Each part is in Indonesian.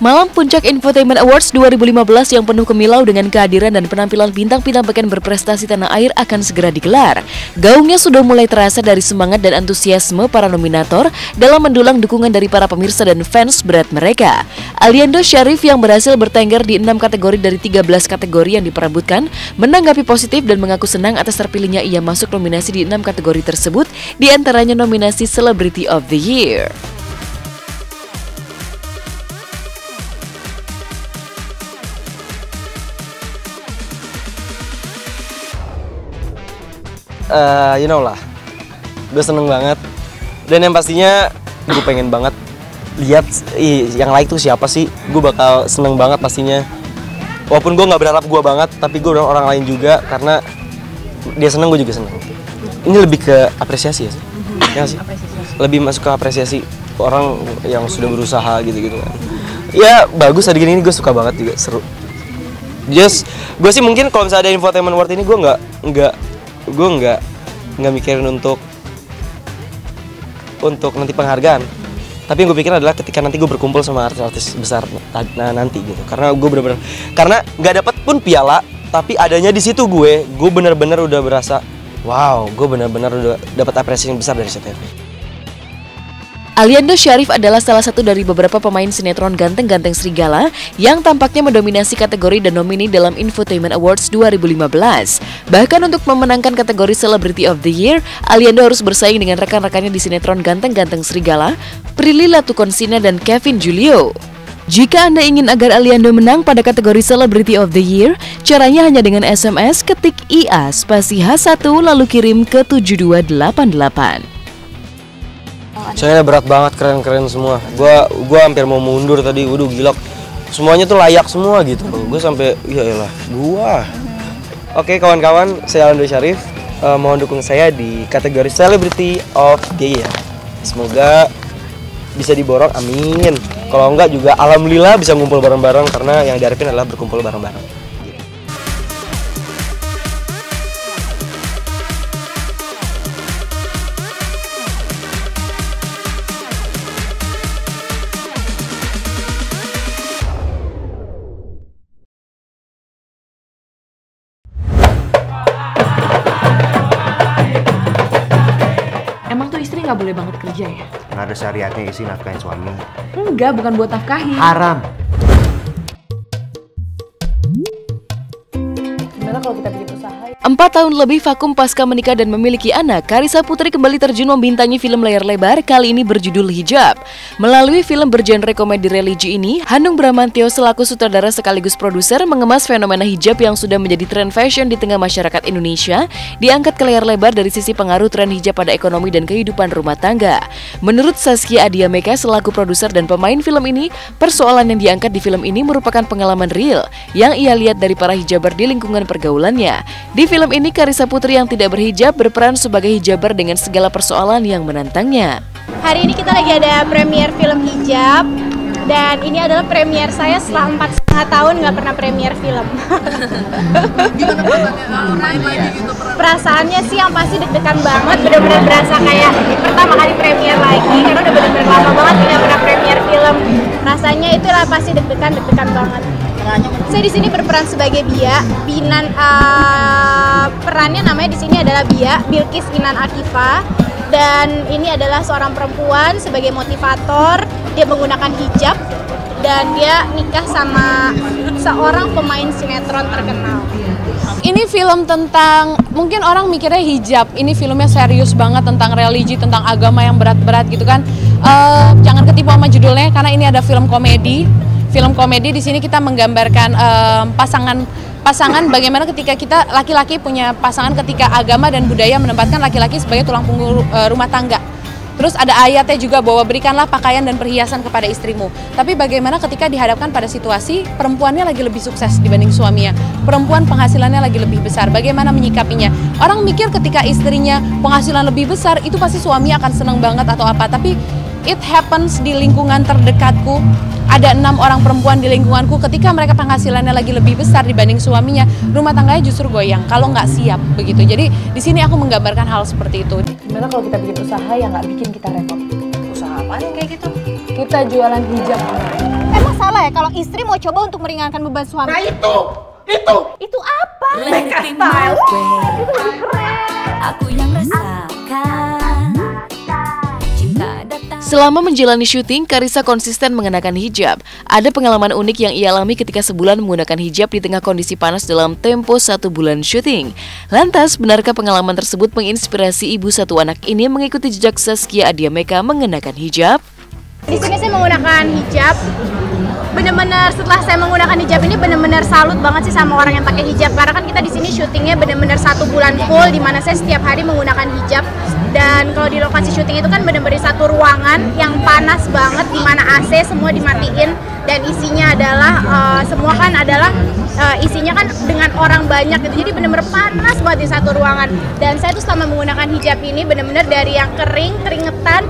Malam Puncak Infotainment Awards 2015 yang penuh kemilau dengan kehadiran dan penampilan bintang-bintang beken berprestasi tanah air akan segera digelar. Gaungnya sudah mulai terasa dari semangat dan antusiasme para nominator dalam mendulang dukungan dari para pemirsa dan fans berat mereka. Aliando Syarif yang berhasil bertengger di 6 kategori dari 13 kategori yang diperebutkan menanggapi positif dan mengaku senang atas terpilihnya ia masuk nominasi di 6 kategori tersebut, di antaranya nominasi Celebrity of the Year. You know lah, gue seneng banget. Dan yang pastinya gue pengen banget lihat yang like tuh siapa sih. Gue bakal seneng banget pastinya. Walaupun gue gak berharap gue banget, tapi gue berharap orang lain juga. Karena dia seneng, gue juga seneng. Ini lebih ke apresiasi ya sih? Ya sih? Lebih masuk ke apresiasi orang yang sudah berusaha gitu-gitu kan. Ya bagus, adegan ini gue suka banget juga, seru. Gue sih mungkin kalau misalnya ada Infotainment Award ini gue nggak mikirin untuk nanti penghargaan, tapi yang gue pikir adalah ketika nanti gue berkumpul sama artis-artis besar nanti gitu, karena gue bener-bener karena nggak dapat pun piala, tapi adanya di situ gue bener-bener udah berasa wow, gue bener-bener udah dapat apresiasi yang besar dari CTV. Aliando Syarif adalah salah satu dari beberapa pemain sinetron ganteng-ganteng serigala yang tampaknya mendominasi kategori dan nomini dalam Infotainment Awards 2015. Bahkan untuk memenangkan kategori Celebrity of the Year, Aliando harus bersaing dengan rekan-rekannya di sinetron ganteng-ganteng serigala, Prilly Latukonsina dan Kevin Julio. Jika Anda ingin agar Aliando menang pada kategori Celebrity of the Year, caranya hanya dengan SMS ketik IA spasi H1 lalu kirim ke 7288. Soalnya berat banget, keren-keren semua. Gua hampir mau mundur tadi, waduh gila. Semuanya tuh layak semua gitu. Gue sampai ya elah, gua. Oke kawan-kawan, saya Aliando Syarif. Mohon dukung saya di kategori Celebrity of the Year. Semoga bisa diborong, amin. Kalau enggak juga alhamdulillah bisa ngumpul bareng-bareng, karena yang diharapin adalah berkumpul bareng-bareng. Emang tuh istri nggak boleh banget kerja ya? Nggak ada syariatnya istri nafkahin suami. Enggak, bukan buat nafkahin. Haram. Gimana kalau kita bikin usaha? 4 tahun lebih vakum pasca menikah dan memiliki anak, Carissa Putri kembali terjun membintangi film layar lebar, kali ini berjudul Hijab. Melalui film bergenre komedi religi ini, Hanung Bramantyo selaku sutradara sekaligus produser mengemas fenomena hijab yang sudah menjadi tren fashion di tengah masyarakat Indonesia, diangkat ke layar lebar dari sisi pengaruh tren hijab pada ekonomi dan kehidupan rumah tangga. Menurut Saskia Adiameka selaku produser dan pemain film ini, persoalan yang diangkat di film ini merupakan pengalaman real yang ia lihat dari para hijaber di lingkungan pergaulannya. Di film ini, Carissa Putri yang tidak berhijab berperan sebagai hijaber dengan segala persoalan yang menantangnya. Hari ini kita lagi ada premier film Hijab, dan ini adalah premier saya setelah 4,5 tahun nggak pernah premier film. Perasaannya sih yang pasti deg-degan banget, benar-benar berasa kayak pertama kali premier lagi, karena udah benar-benar lama banget tidak pernah premier film. Rasanya itu lah pasti deg-degan banget. Saya di sini berperan sebagai Bia. Perannya namanya di sini adalah Bia, Bilkis Inan Akifa. Dan ini adalah seorang perempuan sebagai motivator. Dia menggunakan hijab dan dia nikah sama seorang pemain sinetron terkenal. Ini film tentang, mungkin orang mikirnya hijab, ini filmnya serius banget tentang religi, tentang agama yang berat-berat gitu kan. Jangan ketipu sama judulnya karena ini ada film komedi. Film komedi di sini kita menggambarkan pasangan bagaimana ketika kita laki-laki punya pasangan ketika agama dan budaya menempatkan laki-laki sebagai tulang punggung rumah tangga. Terus ada ayatnya juga bahwa berikanlah pakaian dan perhiasan kepada istrimu. Tapi bagaimana ketika dihadapkan pada situasi perempuannya lagi lebih sukses dibanding suaminya, perempuan penghasilannya lagi lebih besar, bagaimana menyikapinya? Orang mikir ketika istrinya penghasilan lebih besar itu pasti suami akan seneng banget atau apa, tapi it happens di lingkungan terdekatku. Ada 6 orang perempuan di lingkunganku ketika mereka penghasilannya lagi lebih besar dibanding suaminya, rumah tangganya justru goyang kalau nggak siap begitu. Jadi di sini aku menggambarkan hal seperti itu. Gimana kalau kita bikin usaha yang nggak bikin kita repot? Usaha apa yang kayak gitu? Kita jualan hijab online. Emang salah ya kalau istri mau coba untuk meringankan beban suami? Nah itu apa? Mega style. Aku yang rasakan cinta datang. Selama menjalani syuting, Carissa konsisten mengenakan hijab. Ada pengalaman unik yang ia alami ketika sebulan menggunakan hijab di tengah kondisi panas dalam tempo 1 bulan syuting. Lantas, benarkah pengalaman tersebut menginspirasi ibu satu anak ini mengikuti jejak Zaskia Adiameka mengenakan hijab? Di sini saya menggunakan hijab. Bener-bener setelah saya menggunakan hijab ini bener-bener salut banget sih sama orang yang pakai hijab, karena kan kita di sini syutingnya bener-bener 1 bulan full, di mana saya setiap hari menggunakan hijab. Dan kalau di lokasi syuting itu kan bener-bener satu ruangan yang panas banget, di mana AC semua dimatiin dan isinya adalah isinya kan dengan orang banyak gitu, jadi bener-bener panas banget di satu ruangan. Dan saya tuh selama menggunakan hijab ini bener-bener dari yang keringetan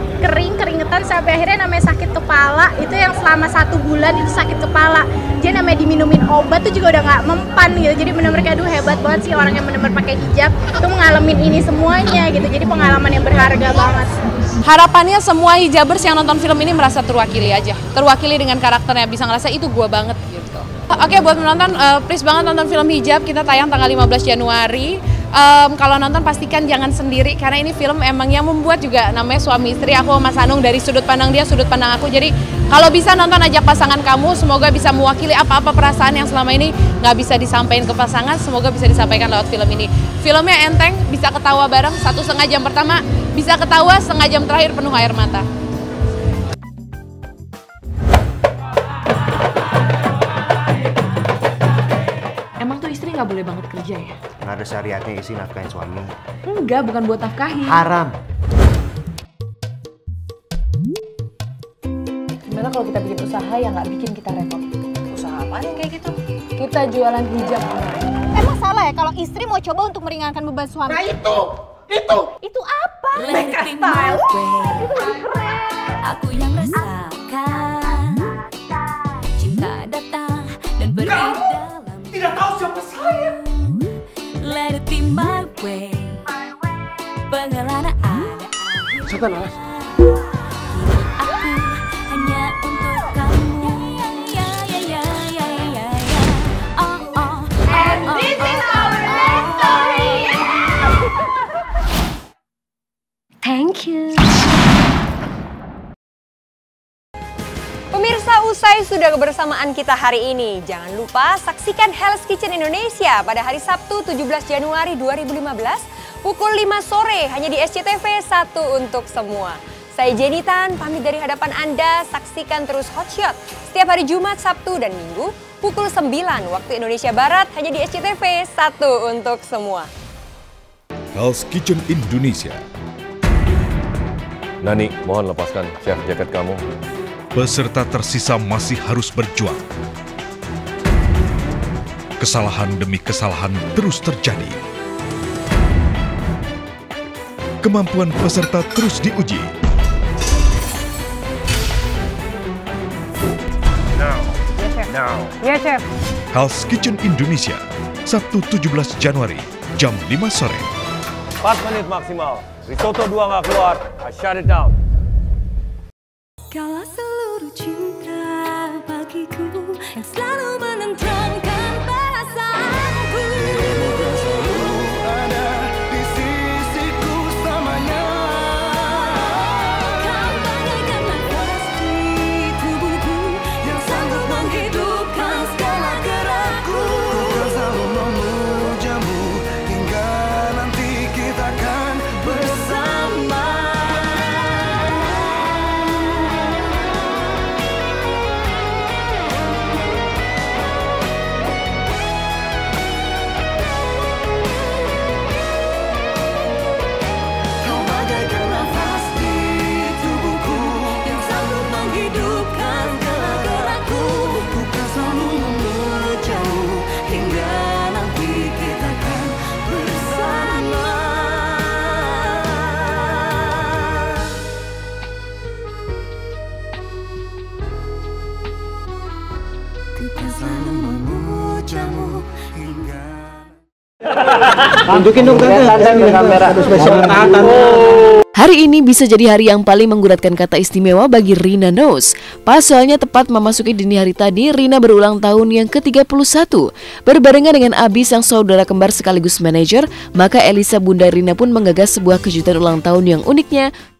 sampai akhirnya namanya sakit kepala, itu yang selama 1 bulan itu sakit kepala, dia namanya diminumin obat tuh juga udah nggak mempan gitu. Jadi bener-bener kayak aduh hebat banget sih orang yang bener-bener pakai hijab tuh ngalamin ini semuanya gitu, jadi pengalaman yang berharga banget. Harapannya semua hijabers yang nonton film ini merasa terwakili aja, terwakili dengan karakternya, bisa ngerasa itu gua banget gitu. Oke, buat menonton, please banget nonton film Hijab, kita tayang tanggal 15 Januari. Kalau nonton pastikan jangan sendiri, karena ini film emang yang membuat juga namanya suami istri. Aku sama Mas Hanung dari sudut pandang dia, sudut pandang aku. Jadi kalau bisa nonton ajak pasangan kamu, semoga bisa mewakili apa-apa perasaan yang selama ini nggak bisa disampaikan ke pasangan, semoga bisa disampaikan lewat film ini. Filmnya enteng, bisa ketawa bareng, 1,5 jam pertama bisa ketawa, 1,5 jam terakhir penuh air mata. Emang tuh istri nggak boleh banget kerja ya? Nggak ada syariatnya isi nafkahin suami. Enggak, bukan buat nafkahin. Haram. Gimana kalau kita bikin usaha yang nggak bikin kita repot? Usaha apa yang kayak gitu? Kita jualan hijab online. Emang salah ya kalau istri mau coba untuk meringankan beban suami? Nah itu Itu apa? Mega style. Aku yang rasakan cinta datang dan pergi dalam. Tidak tahu siapa saya. Let it be my way. Pengalaman ada. Siapa Nas? Aku hanya untuk kamu. Ya ya ya ya ya ya. Oh oh. And this is our next story. Thank you. Pemirsa, usai sudah kebersamaan kita hari ini. Jangan lupa saksikan Hell's Kitchen Indonesia pada hari Sabtu 17 Januari 2015 pukul 5 sore hanya di SCTV 1 untuk semua. Saya Jenny Tan, pamit dari hadapan Anda. Saksikan terus Hot Shot setiap hari Jumat, Sabtu, dan Minggu pukul 9 waktu Indonesia Barat hanya di SCTV 1 untuk semua. Hell's Kitchen Indonesia. Nani, mohon lepaskan chef jaket kamu. Peserta tersisa masih harus berjuang. Kesalahan demi kesalahan terus terjadi. Kemampuan peserta terus diuji. Ya, Chef. Hell's Kitchen Indonesia, Sabtu 17 Januari, jam 5 sore. 4 menit maksimal. Risotto 2 nggak keluar. I shut it down. Kaulah seluruh cinta bagiku yang selalu menenangkan perasaanku. Ada di sisiku selamanya. Kau bagaikan nafas di tubuhku yang sanggup menghidupkan segala gerakku. Ku kan selalu memujamu hingga nanti kita akan bersama. Kau bagaikan nafas di tubuhku yang sanggup menghidupkan segala gerakku. Ku kan selalu memujamu hingga nanti kita akan bersama. Ku kan selalu memujamu hingga. Tunjukin dong tante. Kamera. Spesial. Hari ini bisa jadi hari yang paling mengguratkan kata istimewa bagi Rina Nose. Pasalnya tepat memasuki dini hari tadi, Rina berulang tahun yang ke-31. Berbarengan dengan Abi sang saudara kembar sekaligus manajer, maka Elisa bunda Rina pun menggagas sebuah kejutan ulang tahun yang uniknya